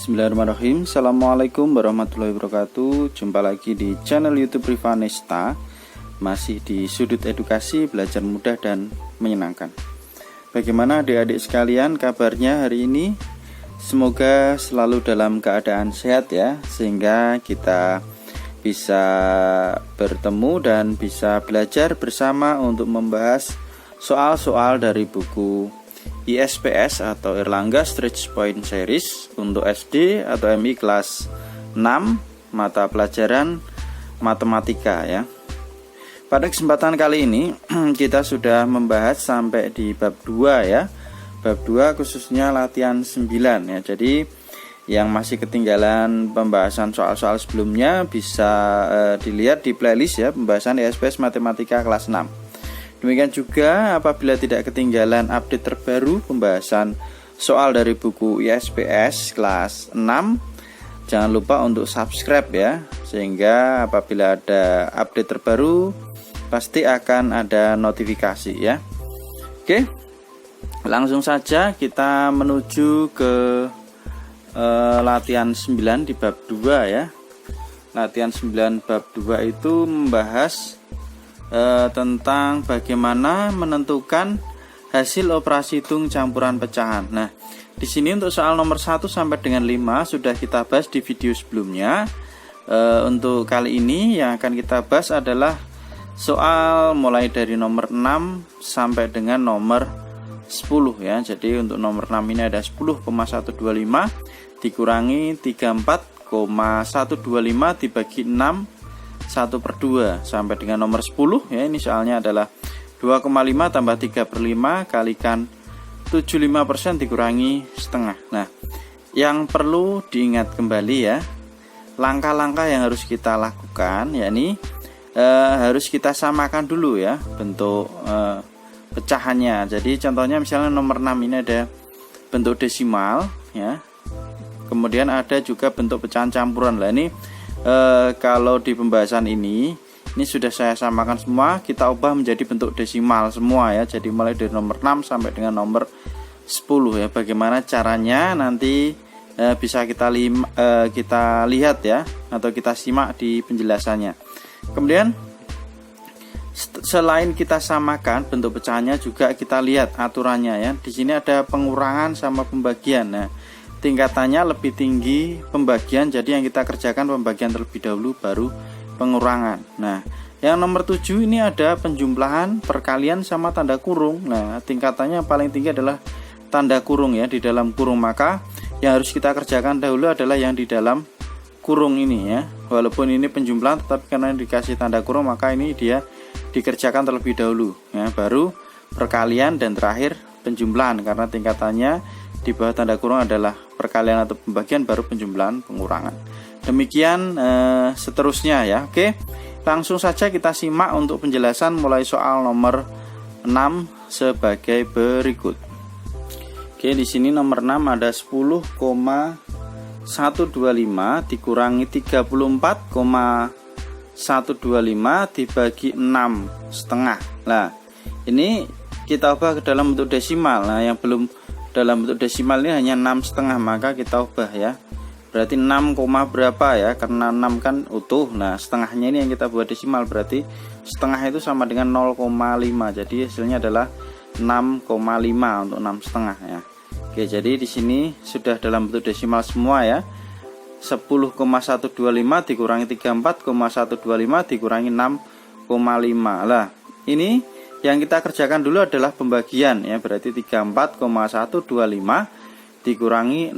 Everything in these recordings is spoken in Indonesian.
Bismillahirrahmanirrahim. Assalamualaikum warahmatullahi wabarakatuh. Jumpa lagi di channel YouTube Rivanesta. Masih di sudut edukasi, belajar mudah dan menyenangkan. Bagaimana adik-adik sekalian kabarnya hari ini? Semoga selalu dalam keadaan sehat ya, sehingga kita bisa bertemu dan bisa belajar bersama untuk membahas soal-soal dari buku ISPS atau Erlangga Stretch Point Series untuk SD atau MI kelas 6 mata pelajaran matematika ya. Pada kesempatan kali ini kita sudah membahas sampai di bab 2 ya. Bab 2 khususnya latihan 9 ya. Jadi yang masih ketinggalan pembahasan soal-soal sebelumnya bisa dilihat di playlist ya, pembahasan ISPS matematika kelas 6. Demikian juga apabila tidak ketinggalan update terbaru pembahasan soal dari buku ISPS kelas 6, jangan lupa untuk subscribe ya, sehingga apabila ada update terbaru pasti akan ada notifikasi ya. Oke, langsung saja kita menuju ke latihan 9 di bab 2 ya. Latihan 9 bab 2 itu membahas tentang bagaimana menentukan hasil operasi hitung campuran pecahan. Nah, di sini untuk soal nomor 1 sampai dengan 5 sudah kita bahas di video sebelumnya. Untuk kali ini yang akan kita bahas adalah soal mulai dari nomor 6 sampai dengan nomor 10 ya. Jadi untuk nomor 6 ini ada 10,125 dikurangi 34,125 dibagi 6 1/2 sampai dengan nomor 10 ya. Ini soalnya adalah 2,5 tambah 3/5 kalikan 75% dikurangi setengah. Nah, yang perlu diingat kembali ya, langkah-langkah yang harus kita lakukan yakni harus kita samakan dulu ya bentuk pecahannya. Jadi contohnya misalnya nomor 6 ini ada bentuk desimal ya. Kemudian ada juga bentuk pecahan campuran. Lah ini kalau di pembahasan ini sudah saya samakan semua, kita ubah menjadi bentuk desimal semua ya. Jadi mulai dari nomor 6 sampai dengan nomor 10 ya. Bagaimana caranya nanti bisa kita lihat ya, atau kita simak di penjelasannya. Kemudian selain kita samakan bentuk pecahannya, juga kita lihat aturannya ya. Di sini ada pengurangan sama pembagian. Nah, tingkatannya lebih tinggi pembagian, jadi yang kita kerjakan pembagian terlebih dahulu baru pengurangan. Nah, yang nomor 7 ini ada penjumlahan, perkalian sama tanda kurung. Nah, tingkatannya paling tinggi adalah tanda kurung ya, di dalam kurung. Maka yang harus kita kerjakan dahulu adalah yang di dalam kurung ini ya. Walaupun ini penjumlahan, tetapi karena dikasih tanda kurung maka ini dia dikerjakan terlebih dahulu ya, baru perkalian dan terakhir penjumlahan, karena tingkatannya di bawah tanda kurung adalah perkalian atau pembagian, baru penjumlahan, pengurangan. Demikian seterusnya ya. Oke, langsung saja kita simak untuk penjelasan mulai soal nomor 6 sebagai berikut. Oke, di sini nomor 6 ada 10,125 dikurangi 34,125 dibagi 6 setengah. Nah, ini kita ubah ke dalam bentuk desimal. Nah, yang belum dalam bentuk desimal ini hanya 6,5, maka kita ubah ya. Berarti 6, berapa ya, karena 6 kan utuh. Nah, setengahnya ini yang kita buat desimal, berarti setengah itu sama dengan 0,5. Jadi hasilnya adalah 6,5 untuk 6,5 ya. Oke, jadi di sini sudah dalam bentuk desimal semua ya. 10,125 dikurangi 34,125 dikurangi 6,5. Lah, ini yang kita kerjakan dulu adalah pembagian ya, berarti 34,125 dikurangi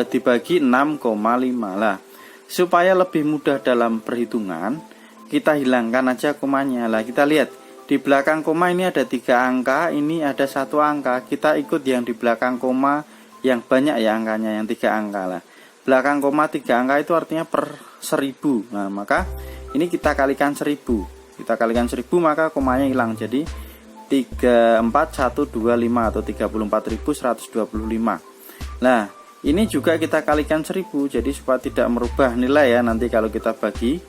dibagi 6,5. Lah, supaya lebih mudah dalam perhitungan, kita hilangkan aja komanya. Lah, kita lihat di belakang koma ini ada 3 angka, ini ada 1 angka. Kita ikut yang di belakang koma yang banyak ya angkanya, yang 3 angka lah. Belakang koma 3 angka itu artinya per 1000. Nah, maka ini kita kalikan 1000. Kita kalikan 1000 maka komanya hilang, jadi 34125 atau 34.125. Nah, ini juga kita kalikan 1000, jadi supaya tidak merubah nilai ya nanti kalau kita bagi.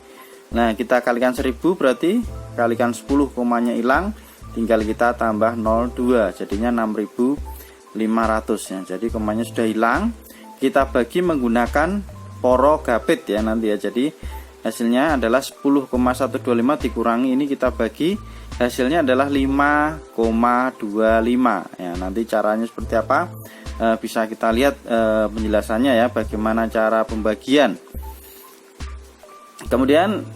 Nah, kita kalikan 1000 berarti kalikan 10, komanya hilang, tinggal kita tambah 02, jadinya 6500 ya. Jadi komanya sudah hilang, kita bagi menggunakan poro gapit ya nanti ya. Jadi hasilnya adalah 10,125 dikurangi ini kita bagi, hasilnya adalah 5,25 ya. Nanti caranya seperti apa bisa kita lihat penjelasannya ya, bagaimana cara pembagian. Kemudian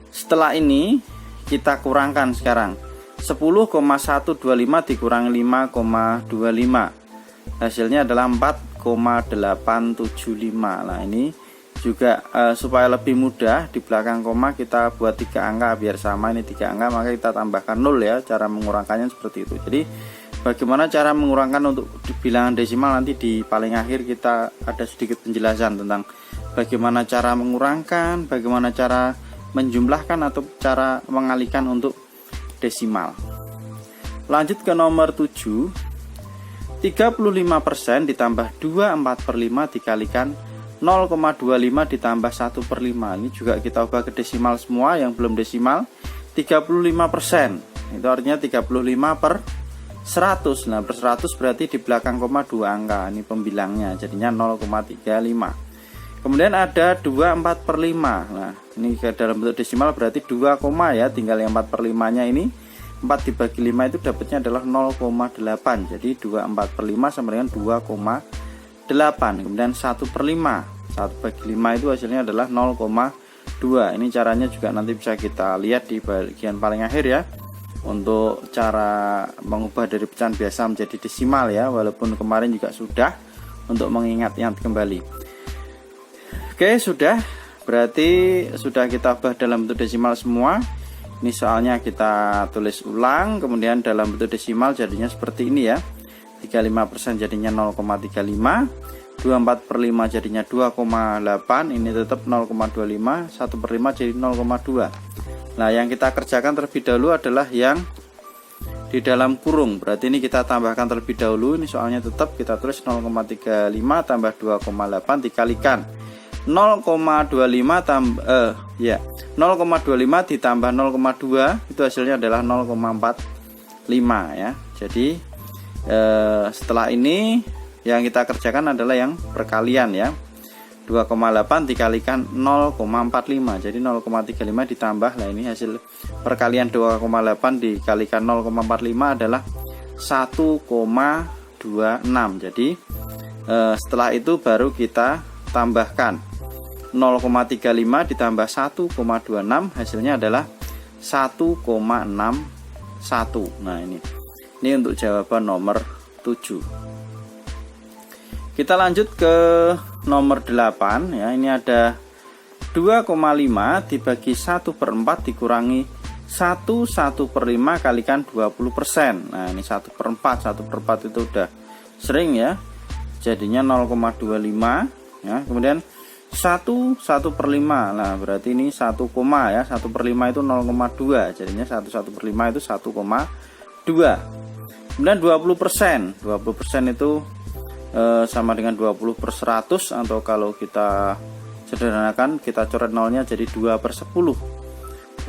setelah ini kita kurangkan sekarang 10,125 dikurangi 5,25, hasilnya adalah 4,875. Nah ini juga supaya lebih mudah, di belakang koma kita buat 3 angka biar sama, ini 3 angka maka kita tambahkan 0 ya. Cara mengurangkannya seperti itu. Jadi bagaimana cara mengurangkan untuk bilangan desimal, nanti di paling akhir kita ada sedikit penjelasan tentang bagaimana cara mengurangkan, bagaimana cara menjumlahkan atau cara mengalihkan untuk desimal. Lanjut ke nomor 7. 35% ditambah 2/4/5 dikalikan 0,25 ditambah 1/5. Ini juga kita ubah ke desimal semua, yang belum desimal 35%. Itu artinya 35/100. Nah, per 100 berarti di belakang koma 2 angka. Ini pembilangnya, jadinya 0,35. Kemudian ada 2/4/5. Nah, ini ke dalam bentuk desimal berarti 2 koma ya, tinggal yang 4/5-nya ini 4 dibagi 5 itu dapatnya adalah 0,8. Jadi 2/4/5 sama dengan 2,8. Kemudian 1/5. 1 bagi 5 itu hasilnya adalah 0,2. Ini caranya juga nanti bisa kita lihat di bagian paling akhir ya, untuk cara mengubah dari pecahan biasa menjadi desimal ya, walaupun kemarin juga sudah, untuk mengingat-ingat kembali. Oke, sudah, berarti sudah kita ubah dalam bentuk desimal semua. Ini soalnya kita tulis ulang, kemudian dalam bentuk desimal jadinya seperti ini ya. 35% jadinya 0,35, 2/4/5 jadinya 2,8, ini tetap 0,25, 1/5 jadi 0,2. Nah, yang kita kerjakan terlebih dahulu adalah yang di dalam kurung. Berarti ini kita tambahkan terlebih dahulu. Ini soalnya tetap kita tulis 0,35 tambah 2,8 dikalikan 0,25 0,25 ditambah 0,2 itu hasilnya adalah 0,45 ya. Jadi setelah ini yang kita kerjakan adalah yang perkalian ya. 2,8 dikalikan 0,45, jadi 0,35 ditambah, nah ini hasil perkalian 2,8 dikalikan 0,45 adalah 1,26. Jadi setelah itu baru kita tambahkan 0,35 ditambah 1,26, hasilnya adalah 1,61. Nah ini untuk jawaban nomor 7. Kita lanjut ke nomor 8 ya. Ini ada 2,5 dibagi 1/4 dikurangi 1/5 kalikan 20%. Nah ini 1/4 itu udah sering ya, jadinya 0,25 ya. Kemudian 1/5. Nah berarti ini 1 koma ya, 1/5 itu 0,2, jadinya 1/5 itu 1,2. Kemudian 20%. 20% itu sama dengan 20/100, atau kalau kita sederhanakan kita coret nolnya jadi 2/10.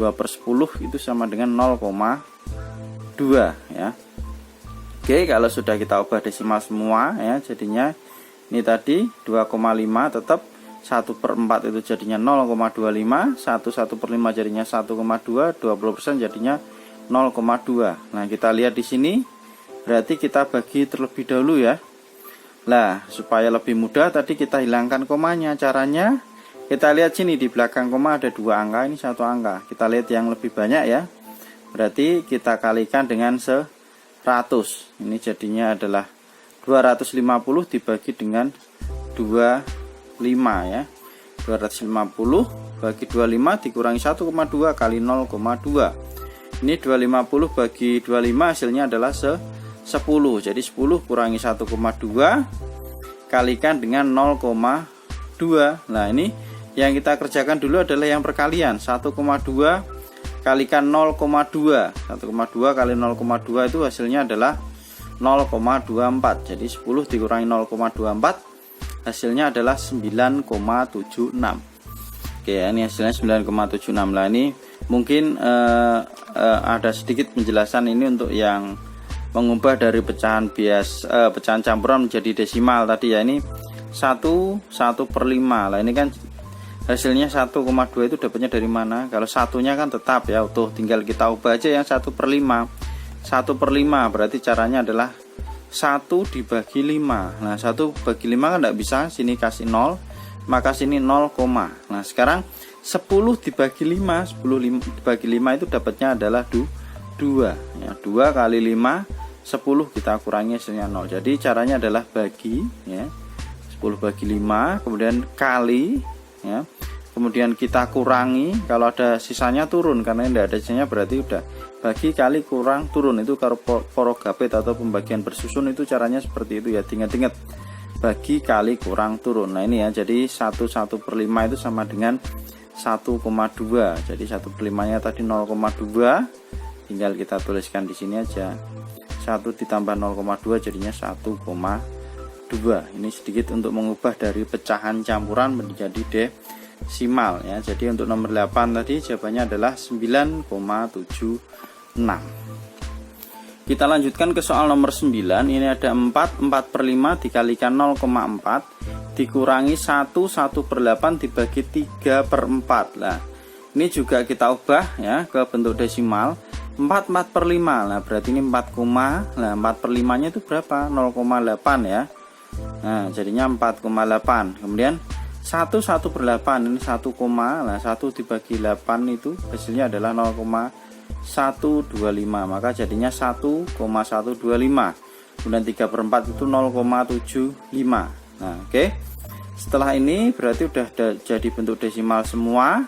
2/10 itu sama dengan 0,2 ya. Oke, kalau sudah kita ubah desimal semua ya, jadinya ini tadi 2,5 tetap 1/4 itu jadinya 0,25, 1/5 jadinya 1,2, 20% jadinya 0,2. Nah, kita lihat di sini berarti kita bagi terlebih dahulu ya. Nah, supaya lebih mudah tadi kita hilangkan komanya. Caranya kita lihat sini di belakang koma ada 2 angka, ini 1 angka. Kita lihat yang lebih banyak ya. Berarti kita kalikan dengan 100. Ini jadinya adalah 250 dibagi dengan 25 ya. 250 bagi 25 dikurangi 1,2 kali 0,2. Ini 250 bagi 25 hasilnya adalah 10. Jadi 10 kurangi 1,2 kalikan dengan 0,2. Nah ini yang kita kerjakan dulu adalah yang perkalian. 1,2 kalikan 0,2. 1,2 kali 0,2 itu hasilnya adalah 0,24. Jadi 10 dikurangi 0,24 hasilnya adalah 9,76. Oke ya, ini hasilnya 9,76. Lah ini mungkin ada sedikit penjelasan ini untuk yang mengubah dari pecahan campuran menjadi desimal tadi ya. Ini 1/5. Lah ini kan hasilnya 1,2 itu dapatnya dari mana? Kalau satunya kan tetap ya utuh, tinggal kita ubah aja yang 1/5. 1/5 berarti caranya adalah 1 dibagi 5. Nah 1/5 kan tidak bisa, sini kasih 0, maka sini 0, nah sekarang 10 dibagi 5, 10 dibagi 5 itu dapatnya adalah 2 ya, 2 kali 5 10, kita kurangi hasilnya 0. Jadi caranya adalah bagi ya, 10 bagi 5, kemudian kali ya, kemudian kita kurangi, kalau ada sisanya turun, karena tidak ada sisanya berarti udah bagi kali kurang turun. Itu kalau porogapit atau pembagian bersusun itu caranya seperti itu ya, ingat-ingat bagi kali kurang turun. Nah ini ya, jadi 1/5 itu sama dengan 1,2. Jadi 1/5 nya tadi 0,2, tinggal kita tuliskan di sini aja, 1 ditambah 0,2 jadinya 1,2. Ini sedikit untuk mengubah dari pecahan campuran menjadi desimal ya. Jadi untuk nomor 8 tadi jawabannya adalah 9,76. Kita lanjutkan ke soal nomor 9. Ini ada 4/5 dikalikan 0,4 dikurangi 1/8 dibagi 3/4. Nah ini juga kita ubah ya ke bentuk desimal, 4/5. Nah berarti ini 4, nah 4/5 nya itu berapa? 0,8 ya. Nah jadinya 4,8. Kemudian 1/8 ini 1, nah 1 dibagi 8 itu hasilnya adalah 0,125, maka jadinya 1,125. Kemudian 3/4 itu 0,75. Nah oke. Setelah ini berarti udah jadi bentuk desimal semua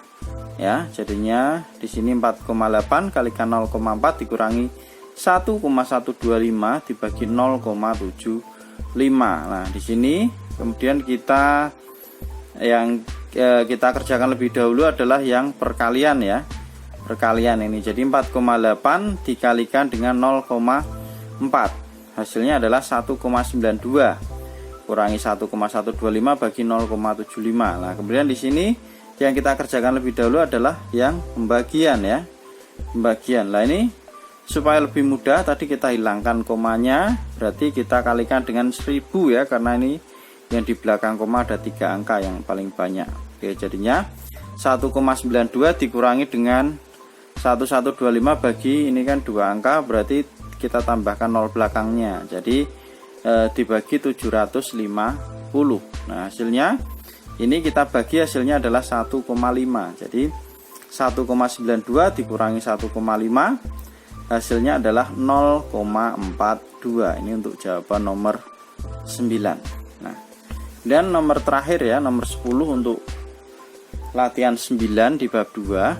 ya. Jadinya di sini 4,8 kalikan 0,4 dikurangi 1,125 dibagi 0,75. Nah di sini kemudian kita kita kerjakan lebih dahulu adalah yang perkalian ya, perkalian ini. Jadi 4,8 dikalikan dengan 0,4 hasilnya adalah 1,92 kurangi 1,125 bagi 0,75. Nah kemudian di sini yang kita kerjakan lebih dahulu adalah yang pembagian ya, pembagian. Nah ini supaya lebih mudah tadi kita hilangkan komanya, berarti kita kalikan dengan 1000 ya, karena ini yang di belakang koma ada 3 angka yang paling banyak. Oke, jadinya 1,92 dikurangi dengan 1125 bagi ini kan 2 angka, berarti kita tambahkan 0 belakangnya, jadi dibagi 750. Nah hasilnya ini kita bagi, hasilnya adalah 1,5. Jadi 1,92 dikurangi 1,5 hasilnya adalah 0,42. Ini untuk jawaban nomor 9. Dan nomor terakhir ya, nomor 10 untuk latihan 9 di bab 2.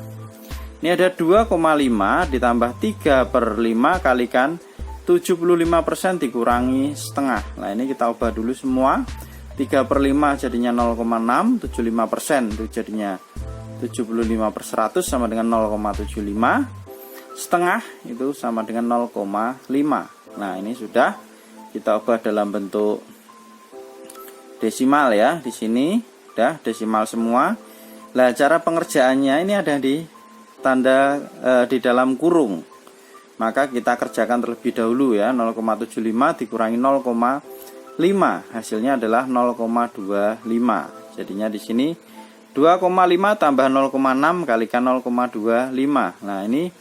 Ini ada 2,5 ditambah 3/5 kalikan 75% dikurangi setengah. Nah ini kita ubah dulu semua. 3/5 jadinya 0,6, 75% itu jadinya 75/100 sama dengan 0,75. Setengah itu sama dengan 0,5. Nah ini sudah kita ubah dalam bentuk desimal ya. Di sini udah desimal semua. Nah cara pengerjaannya ini ada di tanda di dalam kurung, maka kita kerjakan terlebih dahulu ya. 0,75 dikurangi 0,5 hasilnya adalah 0,25. jadinya di sini 2,5 tambah 0,6 kalikan 0,25. Nah ini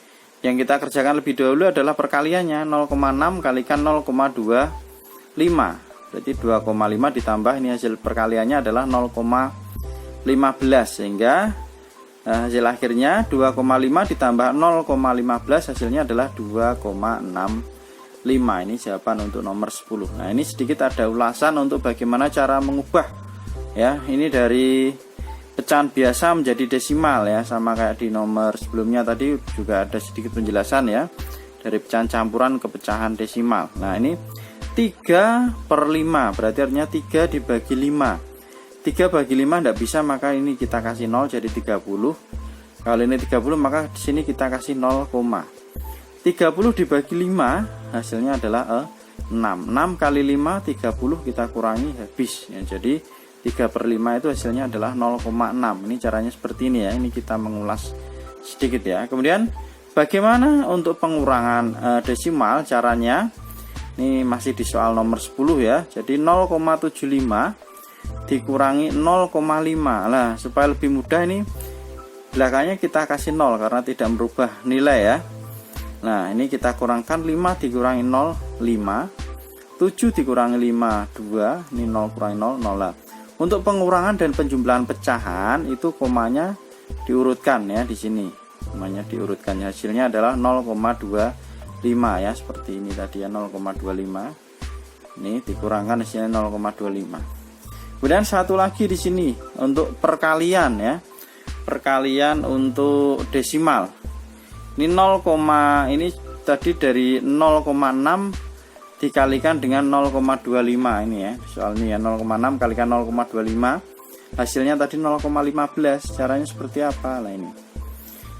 yang kita kerjakan lebih dahulu adalah perkaliannya, 0,6 kalikan 0,25. Berarti 2,5 ditambah, ini hasil perkaliannya adalah 0,15, sehingga hasil akhirnya 2,5 ditambah 0,15 hasilnya adalah 2,65. Ini jawaban untuk nomor 10. Nah ini sedikit ada ulasan untuk bagaimana cara mengubah ya, ini dari pecahan biasa menjadi desimal ya, sama kayak di nomor sebelumnya tadi juga ada sedikit penjelasan ya, dari pecahan campuran ke pecahan desimal. Nah ini 3/5 berarti artinya 3 dibagi 5. 3 bagi 5 tidak bisa, maka ini kita kasih 0 jadi 30. Kalau ini 30 maka di sini kita kasih 0, 30 dibagi 5 hasilnya adalah 6. 6 kali 5 30 kita kurangi habis ya, jadi 3/5 itu hasilnya adalah 0,6. Ini caranya seperti ini ya, ini kita mengulas sedikit ya. Kemudian bagaimana untuk pengurangan desimal caranya? Ini masih di soal nomor 10 ya. Jadi 0,75 dikurangi 0,5. Nah, supaya lebih mudah ini belakangnya kita kasih 0 karena tidak merubah nilai ya. Nah, ini kita kurangkan 5 dikurangi 0, 5. 7 dikurangi 5, 2. Ini 0 kurangi 0, 0 lah. Untuk pengurangan dan penjumlahan pecahan itu komanya diurutkan ya di sini. Komanya diurutkan. Hasilnya adalah 0,25 ya, seperti ini tadi ya, 0,25. Ini dikurangkan hasilnya 0,25. Kemudian satu lagi di sini untuk perkalian ya. Perkalian untuk desimal. Ini 0, ini tadi dari 0,6 dikalikan dengan 0,25 ini ya. Soal ini ya, 0,6 kalikan 0,25. Hasilnya tadi 0,15. Caranya seperti apa? Lah ini.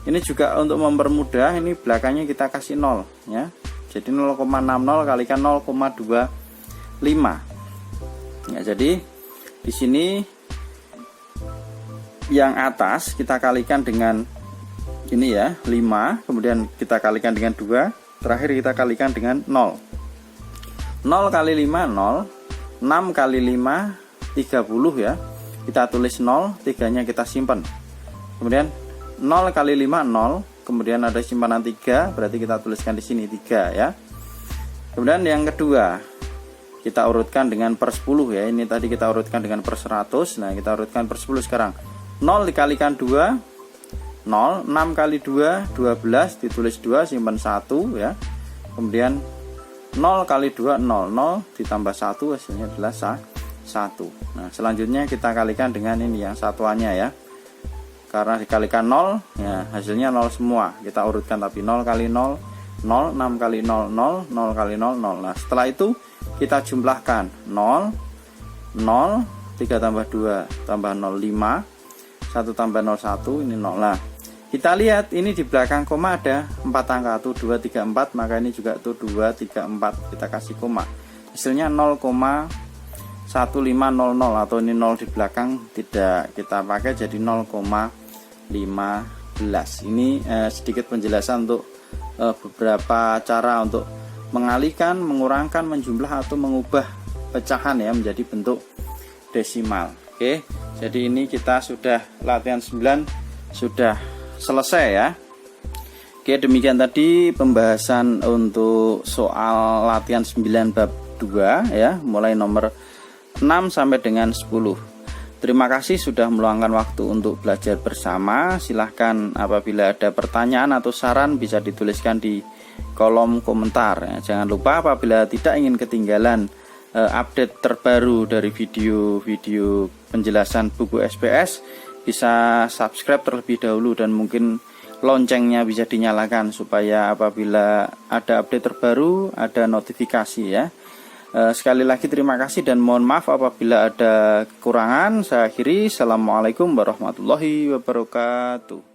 Ini juga untuk mempermudah, ini belakangnya kita kasih 0 ya. Jadi 0,60 kalikan 0,25. Ya, jadi di sini yang atas kita kalikan dengan ini ya, 5, kemudian kita kalikan dengan 2, terakhir kita kalikan dengan 0. 0 kali 5 0, 6 kali 5 30 ya. Kita tulis 0, 3-nya kita simpan. Kemudian 0 kali 5 0, kemudian ada simpanan 3, berarti kita tuliskan di sini 3 ya. Kemudian yang kedua kita urutkan dengan per 10 ya. Ini tadi kita urutkan dengan per 100. Nah, kita urutkan per 10 sekarang. 0 dikalikan 2 0, 6 kali 2 12, ditulis 2, simpan 1 ya. Kemudian 0 kali 2 0, 0 ditambah 1 hasilnya adalah 1. Nah, selanjutnya kita kalikan dengan ini yang satuannya ya. Karena dikalikan 0 ya, hasilnya 0 semua. Kita urutkan tapi 0 kali 0 0, 6 kali 0 0, 0 kali 0 0. Nah, setelah itu kita jumlahkan 0 0, 3 tambah 2 tambah 0 5, 1 tambah 0 1, ini 0 lah. Kita lihat ini di belakang koma ada 4 angka tuh 2 3 4, maka ini juga tuh 2 3 4 kita kasih koma. Hasilnya 0,1500 atau ini 0 di belakang tidak kita pakai jadi 0,15. Ini sedikit penjelasan untuk beberapa cara untuk mengalihkan, mengurangkan, menjumlah atau mengubah pecahan ya menjadi bentuk desimal. Oke. Jadi ini kita sudah latihan 9 sudah selesai ya. Oke, demikian tadi pembahasan untuk soal latihan 9 bab 2 ya, mulai nomor 6 sampai dengan 10. Terima kasih sudah meluangkan waktu untuk belajar bersama. Silahkan apabila ada pertanyaan atau saran bisa dituliskan di kolom komentar ya. Jangan lupa apabila tidak ingin ketinggalan update terbaru dari video-video penjelasan buku SPS, bisa subscribe terlebih dahulu dan mungkin loncengnya bisa dinyalakan supaya apabila ada update terbaru ada notifikasi ya. Sekali lagi terima kasih dan mohon maaf apabila ada kekurangan. Saya akhiri. Assalamualaikum warahmatullahi wabarakatuh.